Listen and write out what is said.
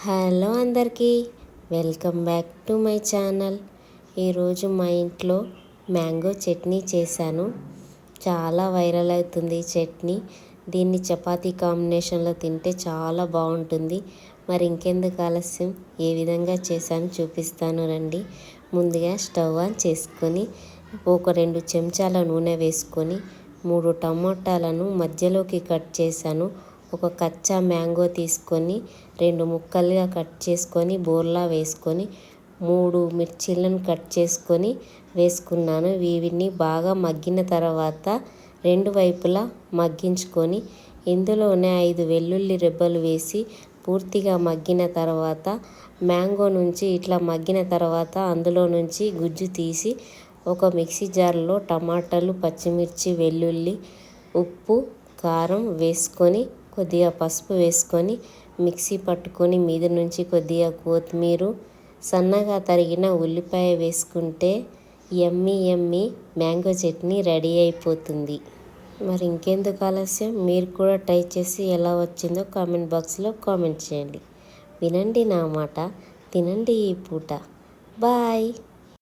Hello అందరికీ, welcome back to my channel. ఈరోజు మా ఇంట్లో మ్యాంగో చట్నీ చేశాను. చాలా వైరల్ అవుతుంది ఈ చట్నీ. దీన్ని చపాతీ కాంబినేషన్లో తింటే చాలా బాగుంటుంది. మరి ఇంకెందుకు ఆలస్యం, ఏ విధంగా చేశాను చూపిస్తాను రండి. ముందుగా స్టవ్ ఆన్ చేసుకొని ఒక 2 చెంచాల నూనె వేసుకొని 3 టమాటాలను మధ్యలోకి కట్ చేశాను. ఒక కచ్చా మ్యాంగో తీసుకొని 2 ముక్కలుగా కట్ చేసుకొని బోర్లా వేసుకొని 3 మిర్చీలను కట్ చేసుకొని వేసుకున్నాను. వీటిని బాగా మగ్గిన తర్వాత 2 వైపులా మగ్గించుకొని ఇందులోనే 5 వెల్లుల్లి రెబ్బలు వేసి పూర్తిగా మగ్గిన తర్వాత మ్యాంగో నుంచి ఇట్లా మగ్గిన తర్వాత అందులో నుంచి గుజ్జు తీసి ఒక మిక్సీ జార్లో టమాటాలు, పచ్చిమిర్చి, వెల్లుల్లి, ఉప్పు, కారం వేసుకొని కొద్దిగా పసుపు వేసుకొని మిక్సీ పట్టుకొని మీద నుంచి కొద్దిగా కొత్తిమీర, సన్నగా తరిగిన ఉల్లిపాయ వేసుకుంటే యమ్మీ మ్యాంగో చట్నీ రెడీ అయిపోతుంది. మరి ఇంకెందుకు ఆలస్యం, మీరు కూడా ట్రై చేసి ఎలా వచ్చిందో కామెంట్ బాక్స్లో కామెంట్ చేయండి. వినండి నా మాట, తినండి ఈ పూట. బాయ్.